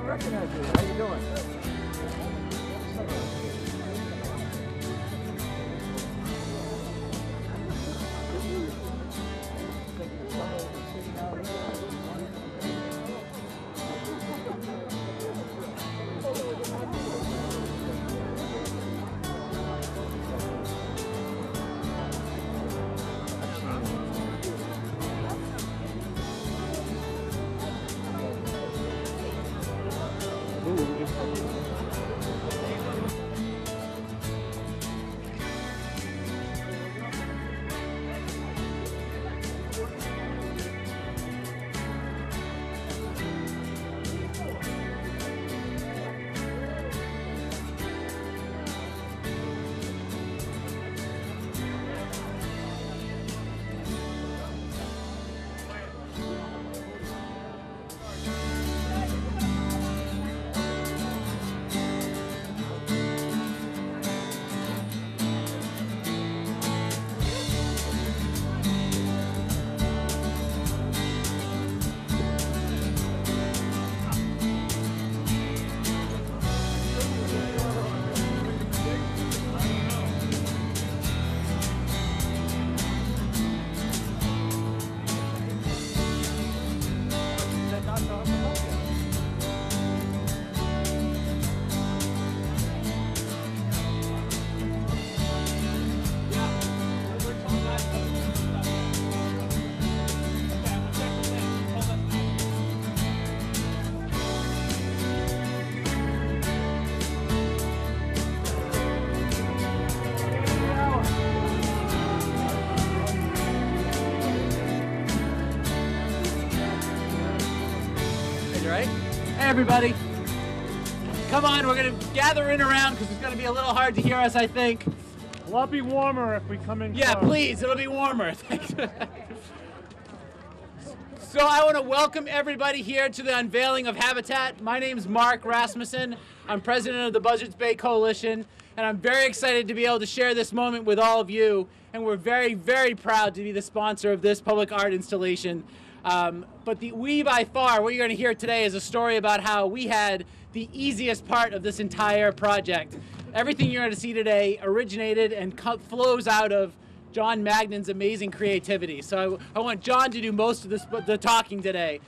recognize you. How you doing? Everybody, come on, we're going to gather in around because it's going to be a little hard to hear us, I think. A lot be warmer if we come in. Yeah, close. please, it'll be warmer. So I want to welcome everybody here to the unveiling of Habitat. My name's Mark Rasmussen. I'm president of the Buzzards Bay Coalition, and I'm very excited to be able to share this moment with all of you. And we're very, very proud to be the sponsor of this public art installation. But we by far, what you're going to hear today is a story about how we had the easiest part of this entire project. Everything you're going to see today originated and flows out of John Magnon's amazing creativity. So I want John to do most of the talking today.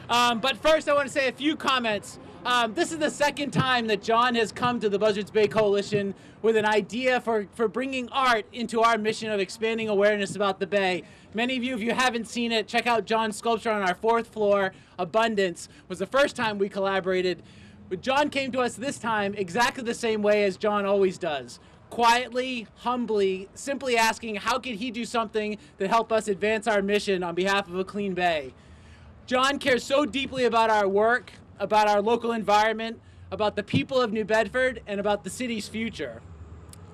But first I want to say a few comments. This is the second time that John has come to the Buzzards Bay Coalition with an idea for bringing art into our mission of expanding awareness about the Bay. Many of you, if you haven't seen it, check out John's sculpture on our 4th floor. Abundance was the first time we collaborated. But John came to us this time exactly the same way as John always does. Quietly, humbly, simply asking how could he do something to help us advance our mission on behalf of a clean bay. John cares so deeply about our work, about our local environment, about the people of New Bedford, and about the city's future.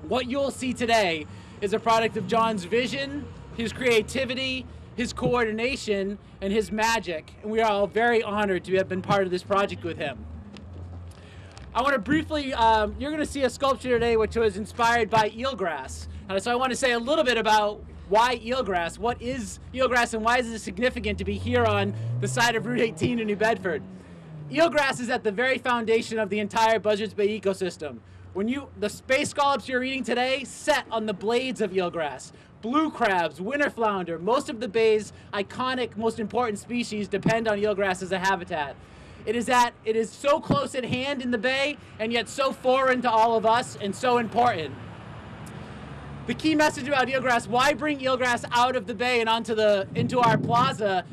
What you'll see today is a product of John's vision, his creativity, his coordination, and his magic. And we are all very honored to have been part of this project with him. I want to briefly, you're going to see a sculpture today which was inspired by eelgrass. So I want to say a little bit about why eelgrass, what is eelgrass, and why is it significant to be here on the side of Route 18 in New Bedford. Eelgrass is at the very foundation of the entire Buzzards Bay ecosystem. The space scallops you're eating today set on the blades of eelgrass. Blue crabs, winter flounder, most of the bay's iconic, most important species depend on eelgrass as a habitat. It is so close at hand in the bay and yet so foreign to all of us and so important. The key message about eelgrass, why bring eelgrass out of the bay and into our plaza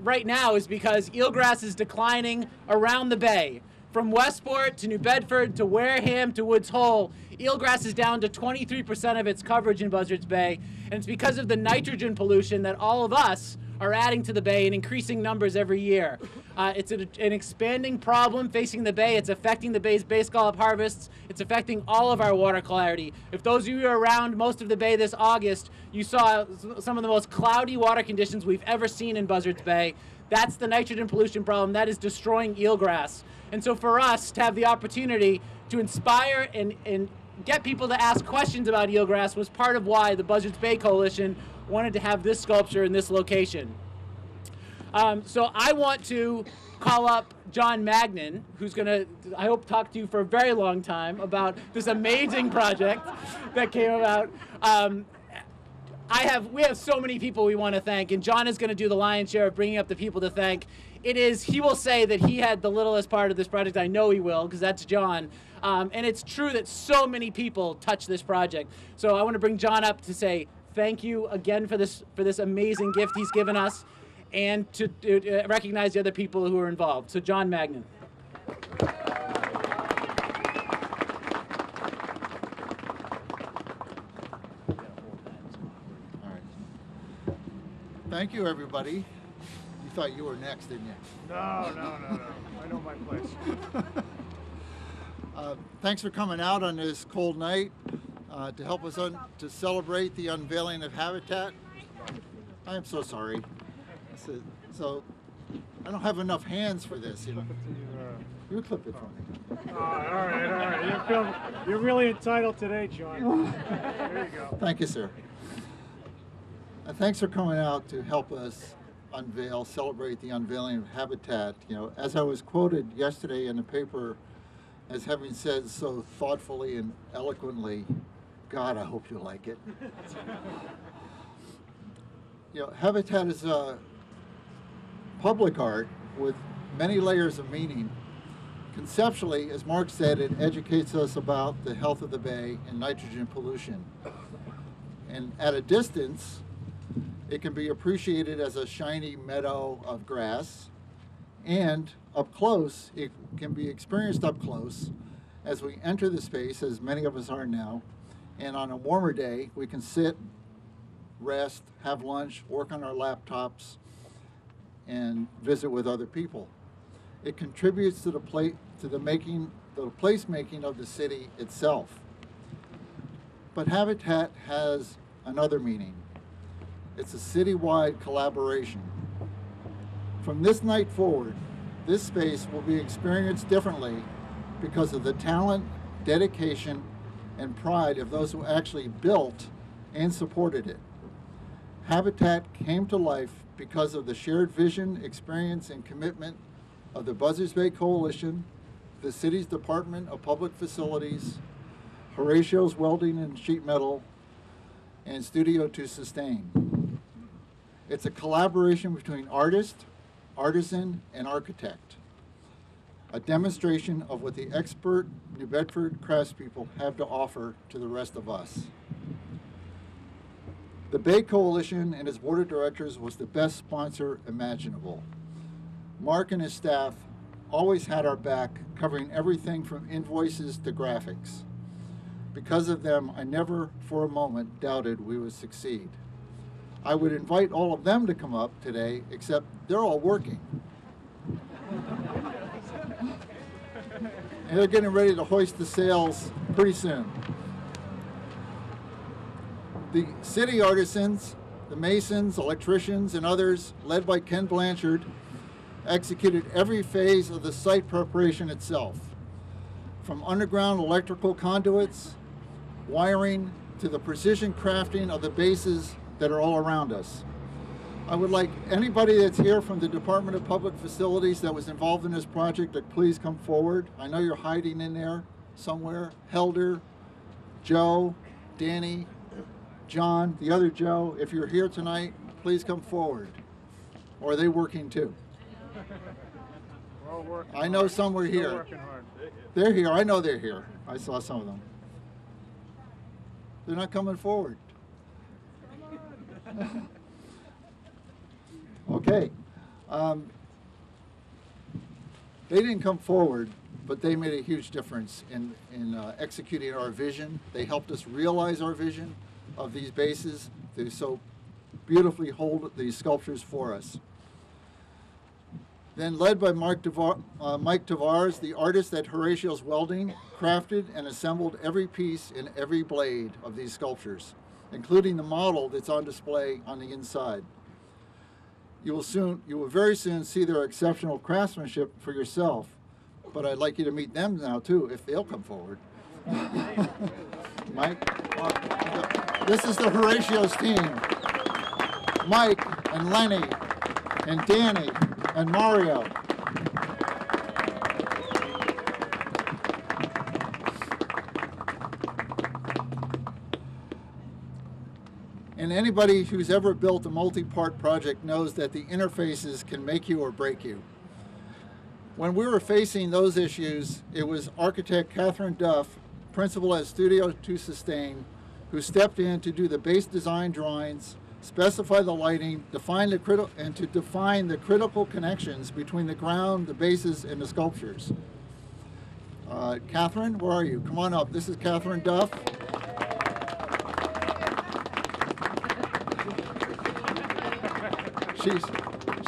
right now is because eelgrass is declining around the bay. From Westport to New Bedford to Wareham to Woods Hole, eelgrass is down to 23% of its coverage in Buzzards Bay, and it's because of the nitrogen pollution that all of us are adding to the bay in increasing numbers every year. It's an expanding problem facing the bay. It's affecting the bay's bay scallop harvests. It's affecting all of our water clarity. If those of you were around most of the bay this August, you saw some of the most cloudy water conditions we've ever seen in Buzzards Bay. That's the nitrogen pollution problem. That is destroying eelgrass. And so for us to have the opportunity to inspire and get people to ask questions about eelgrass was part of why the Buzzards Bay Coalition wanted to have this sculpture in this location. So I want to call up John Magnin, who's going to, I hope, talk to you for a very long time about this amazing project that came about. We have so many people we want to thank, and John is going to do the lion's share of bringing up the people to thank. He will say that he had the littlest part of this project. I know he will, because that's John. And it's true that so many people touch this project. So I want to bring John up to say thank you again for this amazing gift he's given us, and to recognize the other people who are involved. So John Magnin. All right. Thank you, everybody. You thought you were next, didn't you? No. I know my place. Thanks for coming out on this cold night to help us to celebrate the unveiling of Habitat. I am so sorry. So I don't have enough hands for this, you know. You clip it for me. All right. You're really entitled today, John. There you go. Thank you, sir. And thanks for coming out to help us celebrate the unveiling of Habitat. You know, as I was quoted yesterday in the paper as having said so thoughtfully and eloquently, God, I hope you like it. You know, Habitat is a public art with many layers of meaning. Conceptually, as Mark said, it educates us about the health of the bay and nitrogen pollution. And at a distance, it can be appreciated as a shiny meadow of grass. And up close, it can be experienced up close as we enter the space, as many of us are now. And on a warmer day, we can sit, rest, have lunch, work on our laptops, and visit with other people. It contributes to the placemaking of the city itself. But Habitat has another meaning. It's a citywide collaboration. From this night forward, this space will be experienced differently because of the talent, dedication, and pride of those who actually built and supported it. Habitat came to life because of the shared vision, experience, and commitment of the Buzzards Bay Coalition, the city's Department of Public Facilities, Horatio's Welding and Sheet Metal, and Studio to Sustain. It's a collaboration between artist, artisan, and architect, a demonstration of what the expert New Bedford craftspeople have to offer to the rest of us. The Bay Coalition and its board of directors was the best sponsor imaginable. Mark and his staff always had our back, covering everything from invoices to graphics. Because of them, I never for a moment doubted we would succeed. I would invite all of them to come up today, except they're all working. And they're getting ready to hoist the sails pretty soon. The city artisans, the masons, electricians, and others, led by Ken Blanchard, executed every phase of the site preparation itself, from underground electrical conduits, wiring, to the precision crafting of the bases that are all around us. I would like anybody that's here from the Department of Public Facilities that was involved in this project to please come forward. I know you're hiding in there somewhere. Helder, Joe, Danny, John, the other Joe, if you're here tonight, please come forward. Or are they working too? We're all working I know hard. some were Still here. working hard. They're here. I know they're here. I saw some of them. They're not coming forward. Okay. They didn't come forward, but they made a huge difference in executing our vision. They helped us realize our vision of these bases. They so beautifully hold these sculptures for us. Then, led by Mike Tavares, the artist at Horatio's Welding, crafted and assembled every piece and every blade of these sculptures, including the model that's on display on the inside. You will very soon see their exceptional craftsmanship for yourself, but I'd like you to meet them now too, if they'll come forward. Mike, this is the Horatio's team. Mike and Lenny and Danny, and Mario. And anybody who's ever built a multi-part project knows that the interfaces can make you or break you. When we were facing those issues, it was architect Catherine Duff, principal at Studio to Sustain, who stepped in to do the base design drawings, specify the lighting, define the critical connections between the ground, the bases, and the sculptures. Catherine, where are you? Come on up. This is Catherine Duff.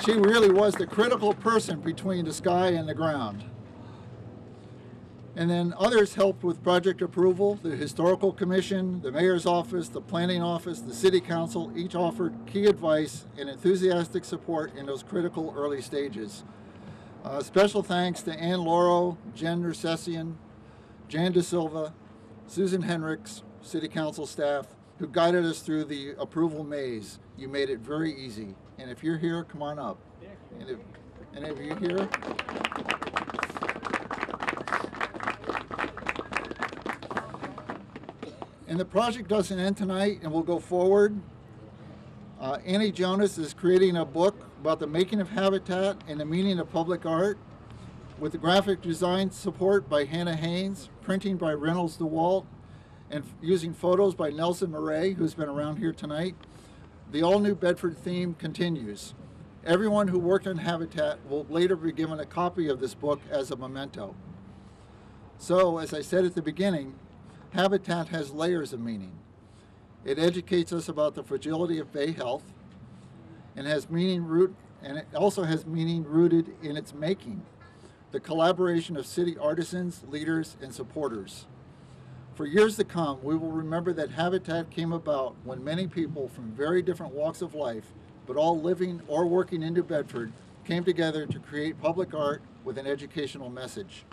She really was the critical person between the sky and the ground. And then others helped with project approval. The Historical Commission, the Mayor's Office, the Planning Office, the City Council, each offered key advice and enthusiastic support in those critical early stages. Special thanks to Ann Lauro, Jen Nersessian, Jan De Silva, Susan Henricks, City Council staff, who guided us through the approval maze. You made it very easy. And if you're here, come on up. And if any of you here? And the project doesn't end tonight, and we'll go forward. Annie Jonas is creating a book about the making of habitat and the meaning of public art, with the graphic design support by Hannah Haynes, printing by Reynolds DeWalt, and using photos by Nelson Murray, who's been around here tonight. The all-new Bedford theme continues. Everyone who worked on Habitat will later be given a copy of this book as a memento. So, as I said at the beginning, Habitat has layers of meaning. It educates us about the fragility of bay health, and it also has meaning rooted in its making, the collaboration of city artisans, leaders, and supporters. For years to come, we will remember that Habitat came about when many people from very different walks of life, but all living or working in New Bedford, came together to create public art with an educational message.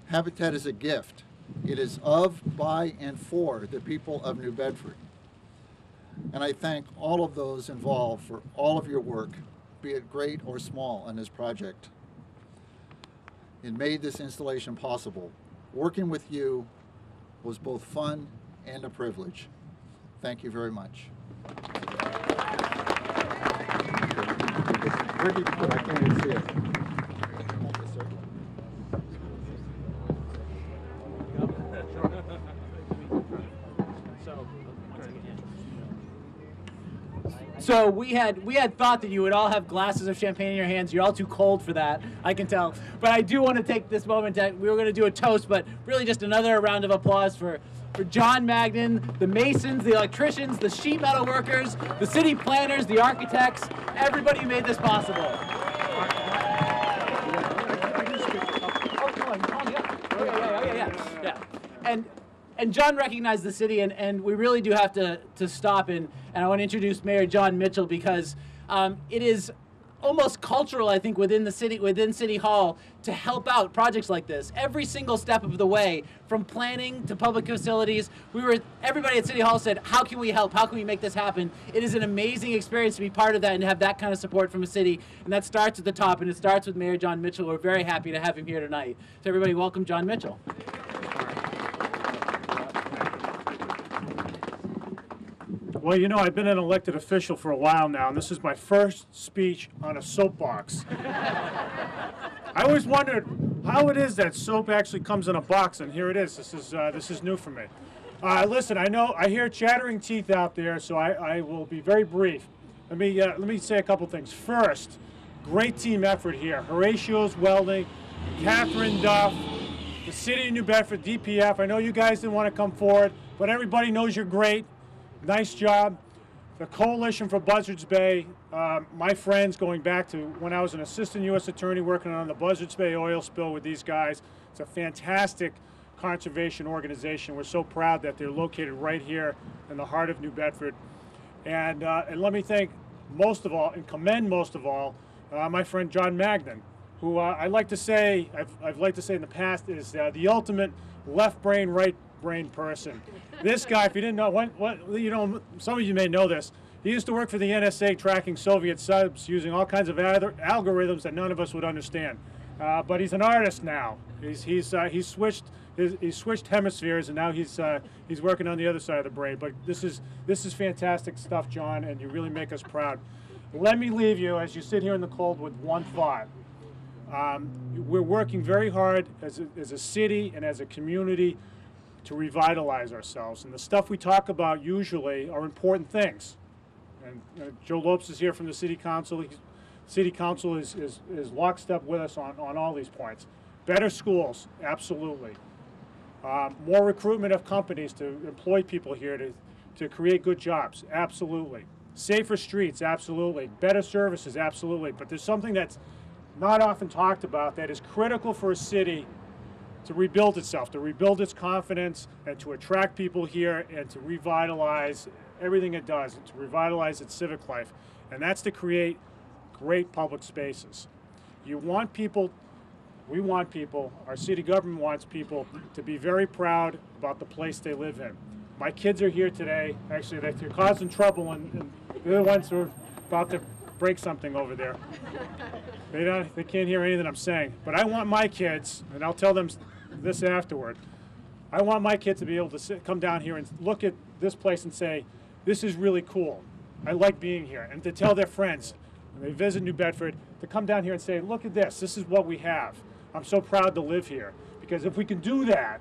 Habitat is a gift. It is of, by, and for the people of New Bedford. And I thank all of those involved for all of your work, be it great or small, on this project. It made this installation possible. Working with you was both fun and a privilege. Thank you very much. Where did you put it? I can't even see it. So we had thought that you would all have glasses of champagne in your hands. You're all too cold for that, I can tell. But I do want to take this moment that we were going to do a toast, but really just another round of applause for John Magnan, the masons, the electricians, the sheet metal workers, the city planners, the architects, everybody who made this possible. And John recognized the city, and we really do have to stop, and I want to introduce Mayor Jon Mitchell, because it is almost cultural, I think, within City Hall to help out projects like this. Every single step of the way, from planning to public facilities, everybody at City Hall said, how can we help? How can we make this happen? It is an amazing experience to be part of that and to have that kind of support from a city, and that starts at the top, and it starts with Mayor Jon Mitchell. We're very happy to have him here tonight. So everybody, welcome Jon Mitchell. Well, you know, I've been an elected official for a while now, and this is my first speech on a soapbox. I always wondered how it is that soap actually comes in a box, and here it is. This is new for me. Listen, I hear chattering teeth out there, so I will be very brief. Let me say a couple things. First, great team effort here. Horatio's Welding, Catherine Duff, the City of New Bedford, DPF. I know you guys didn't want to come forward, but everybody knows you're great. Nice job. The Coalition for Buzzards Bay, my friends going back to when I was an assistant U.S. attorney working on the Buzzards Bay oil spill with these guys. It's a fantastic conservation organization. We're so proud that they're located right here in the heart of New Bedford. And let me thank most of all, and commend most of all, my friend John Magnan, who I've liked to say in the past is the ultimate left brain, right brain person. This guy, if you didn't know, some of you may know this, He used to work for the NSA tracking Soviet subs using all kinds of algorithms that none of us would understand. But he's an artist now. He's switched hemispheres, and now he's working on the other side of the brain. But this is fantastic stuff, John, and you really make us proud. Let me leave you, as you sit here in the cold, with one thought. We're working very hard as a city and as a community to revitalize ourselves. And the stuff we talk about usually are important things. And Joe Lopes is here from the City Council. City Council is lockstep with us on all these points. Better schools, absolutely. More recruitment of companies to employ people here to create good jobs, absolutely. Safer streets, absolutely. Better services, absolutely. But there's something that's not often talked about that is critical for a city to rebuild itself, to rebuild its confidence, and to attract people here, and to revitalize everything it does, and to revitalize its civic life. And that's to create great public spaces. You want people, we want people, our city government wants people to be very proud about the place they live in. My kids are here today. Actually, they're causing trouble, and they're the ones who are about to break something over there. They can't hear anything I'm saying. But I want my kids, and I'll tell them this afterward, I want my kids to be able to come down here and look at this place and say, this is really cool. I like being here. And to tell their friends, when they visit New Bedford, to come down here and say, look at this. This is what we have. I'm so proud to live here. Because if we can do that,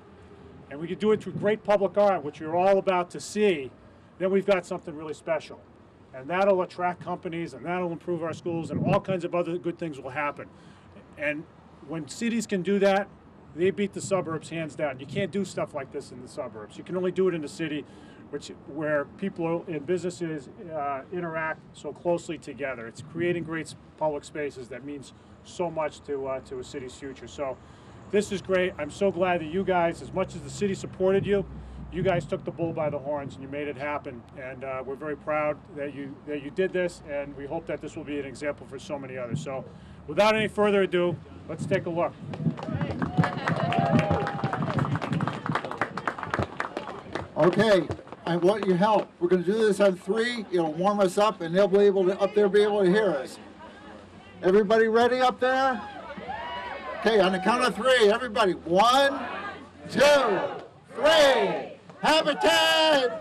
and we can do it through great public art, which you're all about to see, then we've got something really special. And that'll attract companies, and that'll improve our schools, and all kinds of other good things will happen. And when cities can do that, they beat the suburbs hands down. You can't do stuff like this in the suburbs. You can only do it in the city, where people and businesses interact so closely together. It's creating great public spaces that means so much to a city's future. So this is great. I'm so glad that you guys, as much as the city supported you, you guys took the bull by the horns and you made it happen. And we're very proud that you did this, and we hope that this will be an example for so many others. So without any further ado, let's take a look. Okay, I want your help. We're going to do this on 3. It'll warm us up, and they'll be able to be able to hear us. Everybody ready up there? Okay, on the count of 3, everybody. 1, 2, 3. Habitat!